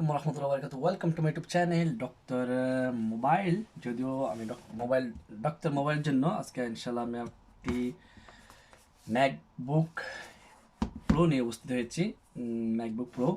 warahmatullahi wabarakatuh. Welcome to my YouTube channel Dr. Mobile. যদিও আমি doctor mobile জন্য আজকে ইনশাআল্লাহ আমি একটি ম্যাকবুক প্রো নিয়ে উপস্থিত হয়েছি। MacBook pro,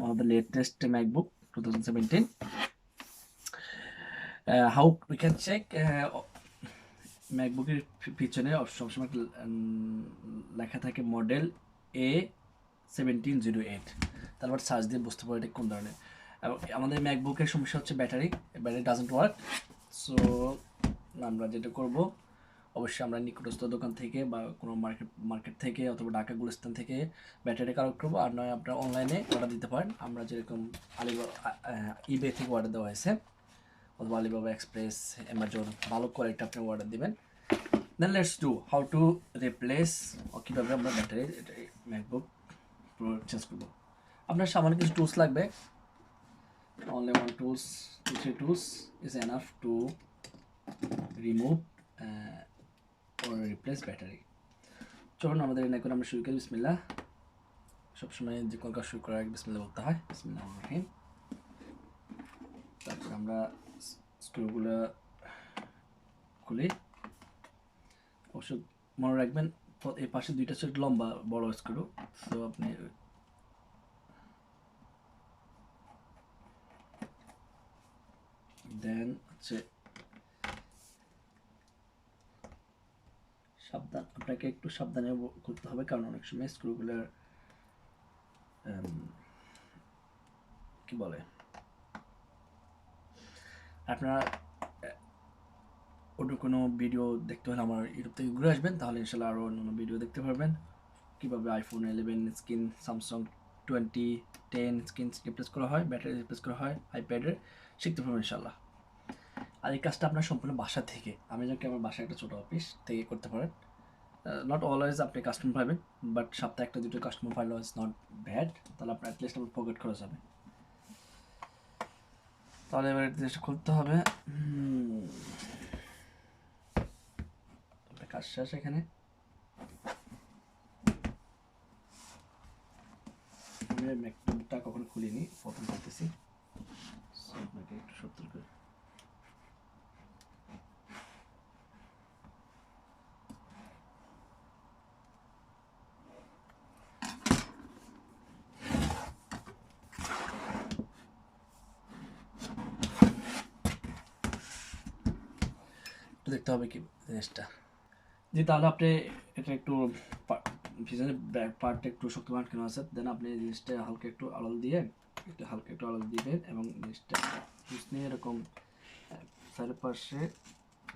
one of the latest MacBook 2017. How we can check ম্যাকবুকের পিছনে সবসময় লেখা থাকে মডেল A1708। তারপর সার্চ দিয়ে বুঝতে পারি এটা কোন ধরনের। এবং আমাদের ম্যাকবুকের সমস্যা হচ্ছে ব্যাটারি ডাজন্ট ওয়ার্ক। সো আমরা যেটা করব, অবশ্যই আমরা নিকটস্থ দোকান থেকে বা কোনো মার্কেট থেকে অথবা ঢাকা গুলিস্তান থেকে ব্যাটারি কালেক্ট করবো। আর নয় আপনারা অনলাইনে অর্ডার দিতে পারেন। আমরা যেরকম ইবে থেকে অর্ডার দেওয়া হয়েছে, অথবা আলিবাবা এক্সপ্রেস, অ্যামাজন, ভালো কোয়ালিটি আপনি অর্ডার দেবেন। Then let's do how to replace, কীভাবে আমরা ব্যাটারি ম্যাকবুক প্রো চেঞ্জ করবো। আপনার সামান্য কিছু টুলস লাগবে। only one tools, 2-3 tools is enough to remove or replace battery. চলুন আমাদের এখন আমরা শুরু করি। বিসমিল্লাহ। সবসময় যে কোনো কাজ শুরু করার আগে বিসমিল্লাহ বলতে হয়। বিসমিল্লাহ রহিম। তারপর আমরা স্ক্রুগুলো খুলি। অবশ্য মনে রাখবেন এই পাশে দুইটা সেট লম্বা বড় স্ক্রু, তো আপনি দেন হচ্ছে সাবধান, আপনাকে একটু সাবধানে করতে হবে, কারণ অনেক সময় স্ক্রুগুলোর কি বলে, আপনারা অন্য কোনো ভিডিও দেখতে হলে আমার ইউটিউব থেকে ঘুরে আসবেন, তাহলে ইনশাল্লাহ আরও অন্য ভিডিও দেখতে পারবেন। কীভাবে iPhone 11 screen, Samsung 2010 screen replace করা হয়, ব্যাটারি রিপ্লেস করা হয়, আইপ্যাডের শিখতে পারবেন ইনশাল্লাহ। আর এই কাজটা আপনার সম্পূর্ণ বাসা থেকে, আমি যখন আমার বাসায় একটা ছোটো অফিস থেকে করতে পারেন। নট অলওয়েজ আপনি কাস্টমার পাবেন, বাট সপ্তাহে একটা দুটো কাস্টমার পাইলেও ইটস নট ব্যাড। তাহলে আপনার অ্যাটলিস্ট আমার পকেট খরচ হবে। তাহলে এবার জিনিসটা খুলতে হবে। কাজ শেষ। এখানে আমি ম্যাকবুকটা কখনো খুলিনি, প্রথম করতেছি, আপনাকে একটু সতর্ক করে দেখতে হবে কি জিনিসটা। জি, তাহলে আপনি এটা একটু পিছনে ব্যাক পার্টটা একটু শক্তিমান কেন আছে, দেন আপনি জিনিসটা হালকা একটু আড়াল দিবেন এবং জিনিসটা নিয়ে এরকম চারপাশে,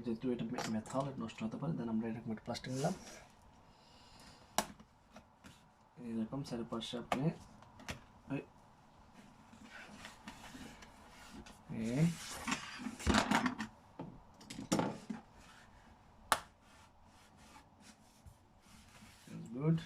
যেহেতু এটা মেথাল নষ্ট হতে পারে, দেন আমরা এরকম একটা প্লাস্টিক নিলাম, এরকম চারপাশে আপনি গুড।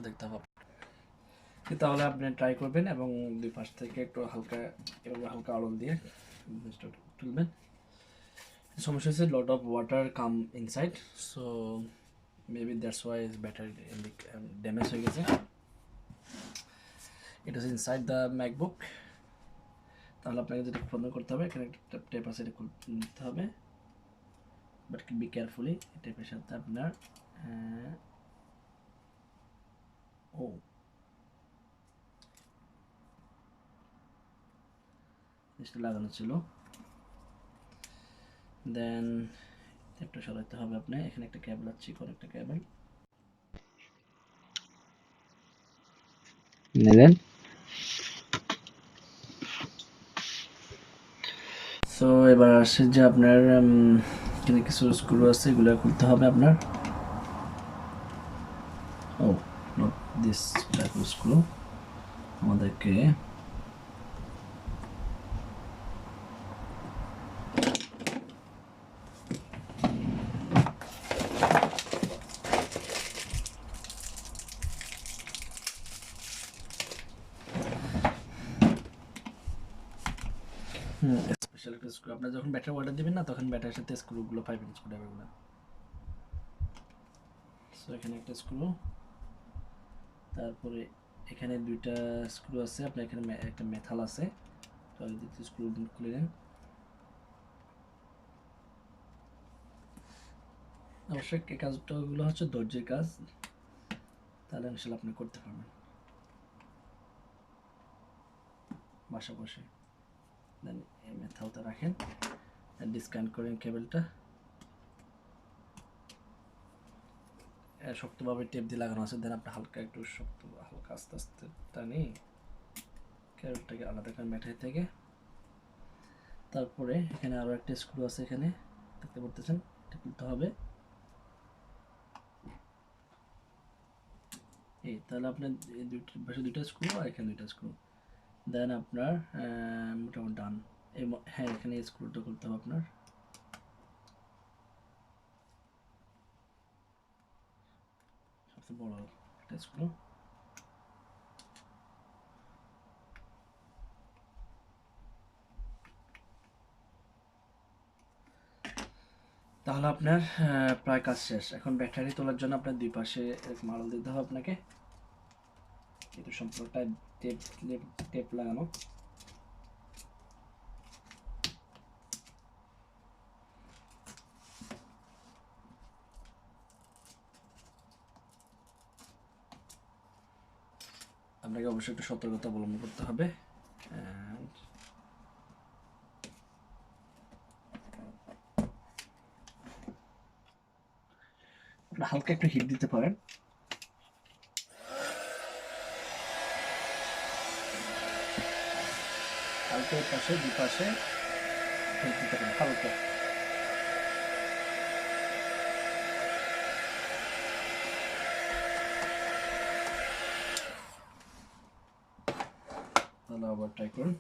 দেখতে হবে, তাহলে আপনি ট্রাই করবেন এবং দুই পাশ থেকে একটু হালকা এভাবে হালকা আড়ল দিয়ে তুলবেন। সমস্যা হচ্ছে lot of water come inside, so maybe that's why battery damage হয়ে গেছে। It is inside the MacBook. তাহলে আপনাকে যেটা বন্ধ করতে হবে, এখানে একটা টেপ আছে, এটা খুলতে হবে, বাট বি কেয়ারফুলি। টেপের সাথে আপনার জিনিসটা লাগানো ছিল, দেন টেপটা সরাতে হবে। আপনি এখানে একটা কেবল আছে, কোন একটা কেবল নেবেন। সো এবার আসে যে আপনার এখানে কিছু স্ক্রু আছে, এগুলো খুলতে হবে আপনার। ও not this type of screw, আমাদেরকে স্পেশাল একটা স্ক্রু আপনার যখন ব্যাটারি অর্ডার দিবেন না তখন ব্যাটারির সাথে স্ক্রুগুলো পাইবেন, স্ক্রুড্রাইভারগুলো। সো এখানে একটা স্ক্রু, তারপরে এখানে দুইটা স্ক্রু আছে, আপনার এখানে একটা মেটাল আছে, তো দ্বিতীয় স্ক্রু খুলে নেন। অবশ্যই এই কাজটাগুলো হচ্ছে ধৈর্যের কাজ, তাহলে ইনশাল্লাহ আপনি করতে পারবেন বাসা বসে। দেন এই মেথালটা রাখেন, ডিসকানেক্ট করেন কেবলটা, শক্তভাবে টেপ দিয়ে লাগানো আছে। দেন আপনি হালকা একটু শক্ত, হালকা আস্তে আস্তে টানি কেবলটাকে আলাদা করেন ব্যাটারি থেকে। তারপরে এখানে আরও একটা স্ক্রু আছে, এখানে দেখতে পারতেছেন, এটা খুলতে হবে। এই তাহলে আপনার এই দুইটা পাশে দুইটা স্ক্রু আর এখানে দুইটা স্ক্রু, দেন আপনার মোটামুটি ডান। হ্যাঁ, এখানে স্ক্রুটা খুলতে হবে আপনার। সবচেয়ে বড় একটা স্ক্রু, তাহলে আপনার প্রায় কাজ শেষ। এখন ব্যাটারি তোলার জন্য আপনার দুই পাশে এরকম আড়াল দিতে হবে আপনাকে, এটা সম্পূর্ণটা টেপ টেপ লাগানো। আপনাকে অবশ্যই একটু সতর্কতা অবলম্বন করতে হবে। হালকা একটু হিট দিতে পারেন। হালকা এই পাশে দুই পাশে হিট দিতে পারেন হালকা। তাহলে আবার ট্রাই করুন।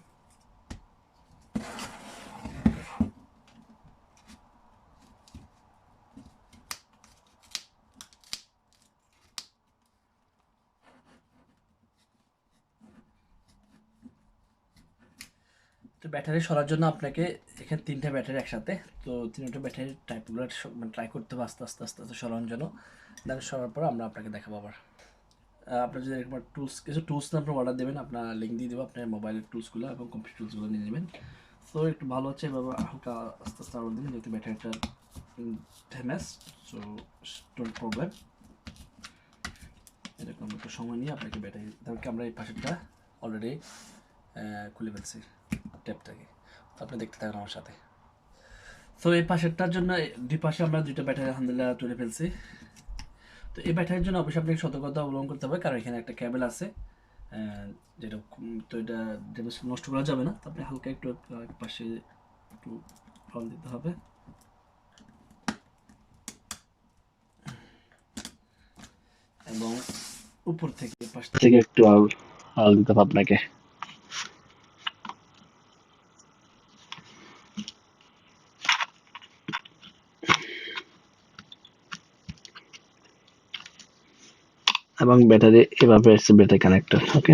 তো ব্যাটারি সরার জন্য আপনাকে এখানে তিনটা ব্যাটারি একসাথে, তো তিনটা ব্যাটারির টাইপগুলো মানে ট্রাই করতে হবে আস্তে আস্তে আস্তে আস্তে সরানোর জন্য। দেন সরার পর আমরা আপনাকে দেখাবো আবার। আপনার যদি এরকম কিছু টুলস আপনার অর্ডার দেবেন, আপনার লিঙ্ক দিয়ে দেবো আপনার মোবাইলের টুলসগুলো এবং কম্পিউটার টুলসগুলো নিয়ে নেবেন। সো একটু ভালো হচ্ছে এভাবে হালকা আস্তে আস্তে আরও দিন, যেহেতু ব্যাটারিটা ড্যামেজ, সো ডোন্ট প্রবলেম। এরকম একটু সময় নিয়ে আপনাকে ব্যাটারি, তারপরে আমরা এই পাশেরটা অলরেডি খুলে ফেলছি ট্যাপটাকে, তো আপনি দেখতে থাকেন আমার সাথে। তো এই পাশেরটার জন্য দুই পাশে আমরা দুইটা ব্যাটারি আলহামদুলিল্লাহ তুলে ফেলছি। তো এই ব্যাটারির জন্য অবশ্যই আপনাকে সতর্কতা অবলম্বন করতে হবে, কারণ এখানে একটা কেবল আছে যেটা, তো এটা নষ্ট করা যাবে না। তো আপনি হালকা একটু পাশে একটু ফল দিতে হবে, এবং উপর থেকে পাশ থেকে একটু আল দিতে হবে আপনাকে। এবং ব্যাটারি এভাবে এসে ব্যাটারি কানেক্টর, ওকে।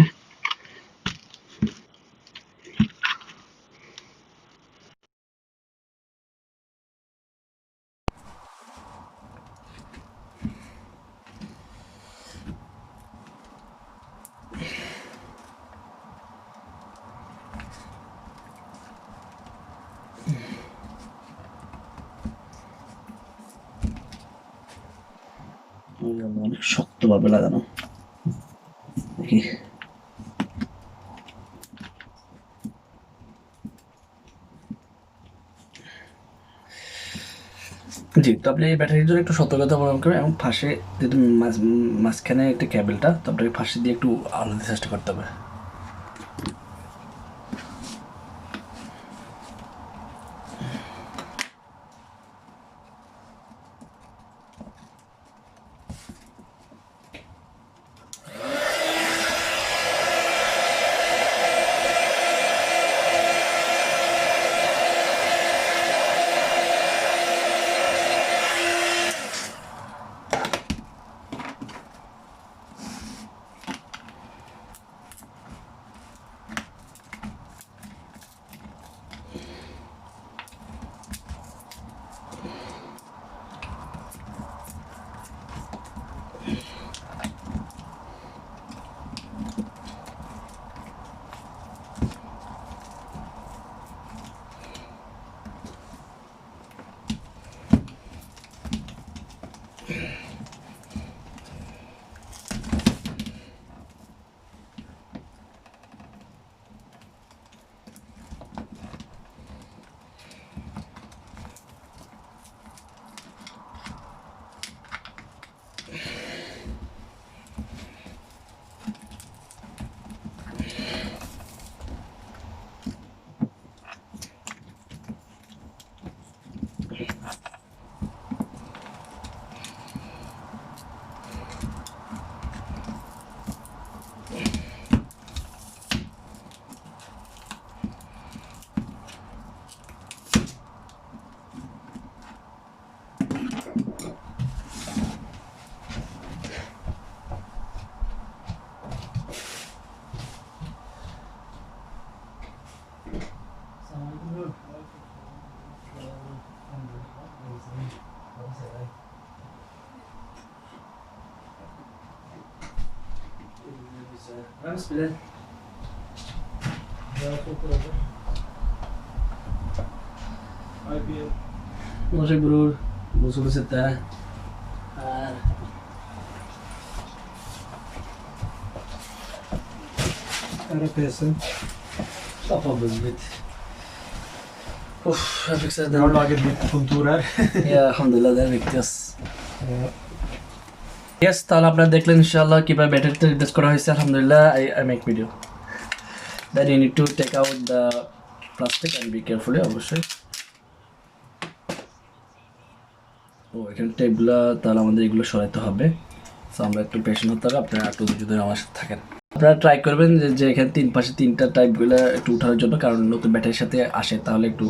অনেক শক্তভাবে লাগানো, দেখি। জি, তো আপনি এই ব্যাটারির জন্য একটু সতর্কতা অবলম্বন করবেন, এবং ফাঁসে যেহেতু মাঝখানে একটা কেবলটা, তো আপনাকে ফাঁসে দিয়ে একটু আলাদা চেষ্টা করতে হবে। Vamos, Bilal. Não sei, Bruno. Vou solicitar. Era peça. Só para o Bilal. Uff, jag fick säga Jag har den. lagat mitt kontor här. Ja, alhamdulillah, det är viktigast. Yes, তাহলে আপনারা দেখলেন ইনশাআল্লাহ কিভাবে ব্যাটারিতে রিপ্লেস করা হয়েছে আলহামদুলিল্লাহ I make video. Then you need to take out the plastic and be carefully অবশ্যই। ও এখানে টেপগুলো তাহলে আমাদের এগুলো সরাইতে হবে। সো আমরা একটু পেশেন্ট হতে হবে, আপনারা একটু যদি আমার সাথে থাকেন। আপনারা ট্রাই করবেন যে এখানে তিন পাশে তিনটা টাইপগুলো একটু উঠানোর জন্য, কারণ নতুন ব্যাটারির সাথে আসে, তাহলে একটু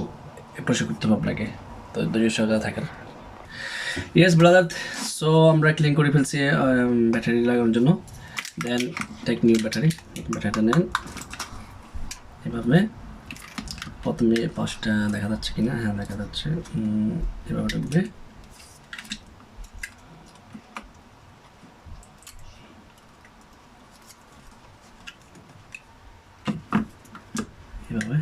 প্রসেস করতে হবে আপনাকে, তো ধৈর্য সহকারে থাকেন। ইয়েস ব্রাদার, সো আমরা ক্লিন করে ফেলছি ব্যাটারি লাগানোর জন্য। দেন টেক নিউ ব্যাটারিটা নেন এভাবে। প্রথমে পাঁচটা দেখা যাচ্ছে কিনা, হ্যাঁ দেখা যাচ্ছে, এভাবে ঢুকবে। এভাবে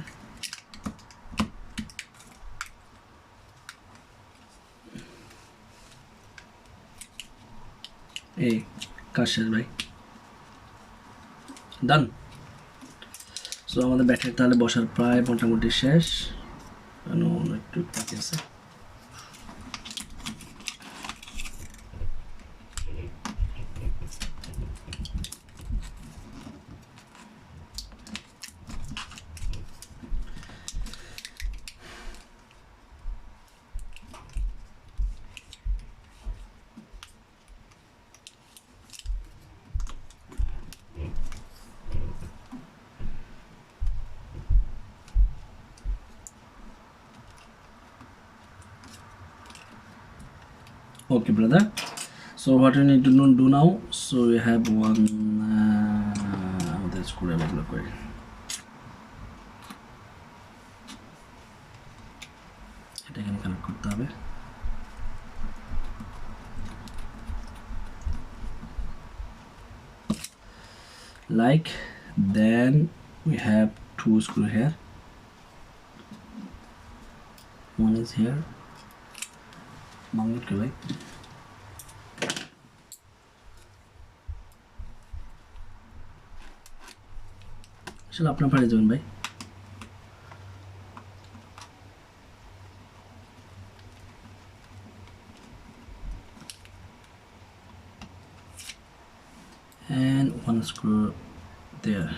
এই কাজ শেষ ভাই, ডান। সো আমাদের ব্যাটারি তাহলে বসার প্রায় মোটামুটি শেষ, একটু বাকি আছে। Okay brother, so what you need to do now, so we have one screwdriver look করে এটা এখানে কানেক্ট করতে হবে। Like, then we have two screws here, one is here, magnet ke bhai चलो अपना पड़े जाओ भाई। And one screw there.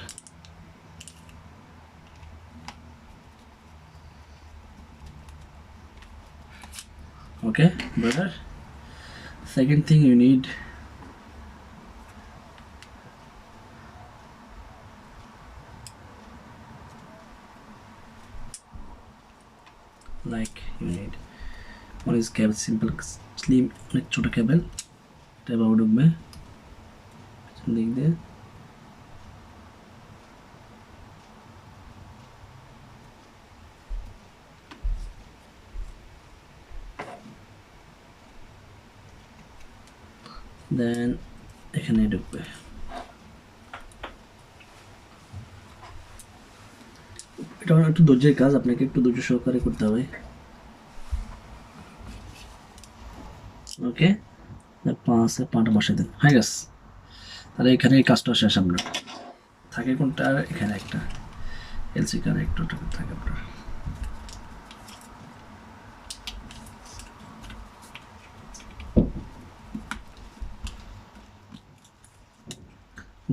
Okay brother, second thing you need like you need one is cable, simple slim like छोटा cable tape out में लिख दे। দেন এখানে ঢুকবে। এটা একটু ধৈর্যের কাজ, আপনাকে একটু ধৈর্য সহকারে করতে হবে। ওকে, পাঁচটা বসে দেন, হয়ে গেছে। তাহলে এখানে এই কাজটা শেষ। আপনার থাকে কোনটা, এখানে একটা এলসি কানেক্টর থাকে আপনার।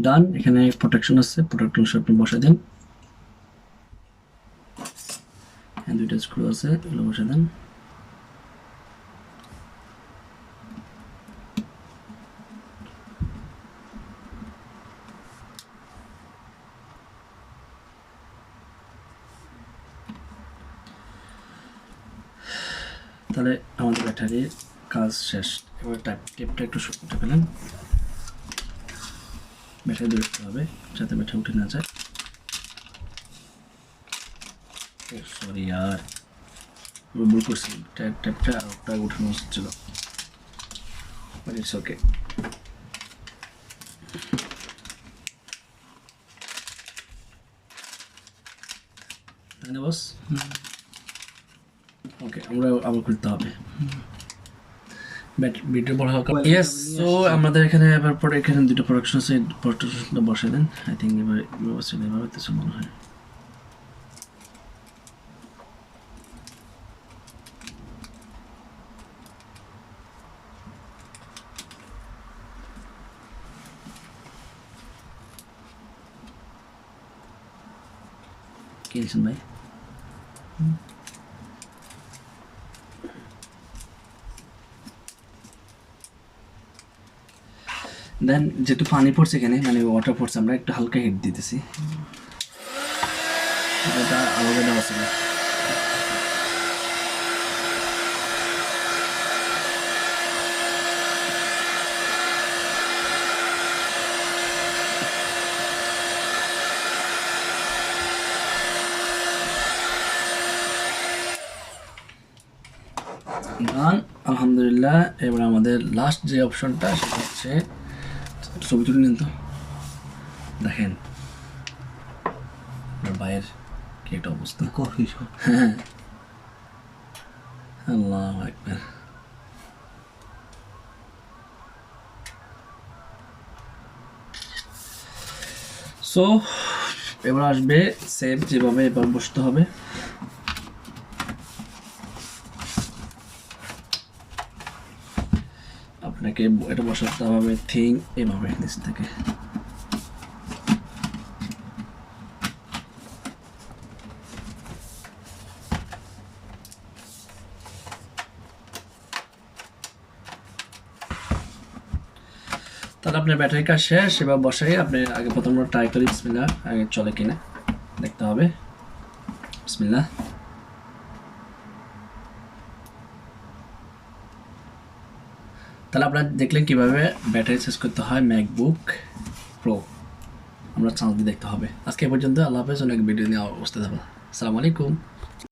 ডান, এখানে প্রোটেকশন আছে, প্রোটেকশন আপনি বসে দেন। দুইটা স্ক্রু আছে, এগুলো বসে দেন। তাহলে আমাদের ব্যাটারির কাজ শেষ। এবার টেপটা একটু শুকতে ফেলেন, ব্যাটারি ধরে রাখতে হবে যাতে ব্যাটারি উঠে না যায়। সরি यार ভুল করছি ট্যাপটা ওটা উঠানো উচিত ছিল বাট ইটস ওকে তাই বস ওকে আমরা আবার করতে হবে ভিডিও বড় হোক ইয়েস সো আমাদের এখানে এবার পরে এখানে দুটো প্রোডাকশন আছে প্রোডাকশনটা বসে দেন আই থিঙ্ক এবার বসে দেন এবার কিছু মনে হয় কিনছেন ভাই দেন যেহেতু পানি পড়ছে এখানে মানে ওয়াটার পড়ছে আমরা একটু হালকা হিট দিতেছি এটা আলাদা দেওয়া ছিল গান আলহামদুলিল্লাহ এবার আমাদের লাস্ট যে অপশনটা সেটা হচ্ছে ছবি তুলে নিন তো দেখেন বাইরের কি একটা অবস্থা কফি শপ হ্যাঁ আল্লাহ আকবার সো এবার আসবে সেভ যেভাবে এবার বসতে হবে আপনাকে এটা বসাতে হবে থিং এভাবে নিচ থেকে তাহলে আপনার ব্যাটারি কাজ শেষ এবার বসাই আপনি আগে প্রথম ট্রাই করি বিসমিল্লাহ আগে চলে কিনা দেখতে হবে বিসমিল্লাহ তাহলে আপনারা দেখলেন কিভাবে ব্যাটারি চেঞ্জ করতে হয় ম্যাকবুক প্রো আমরা চান্স দিয়ে দেখতে হবে আজকে পর্যন্ত আল্লাহ হাফেজ অনেক ভিডিও নিয়ে অবস্থা থাকবো আসসালামু আলাইকুম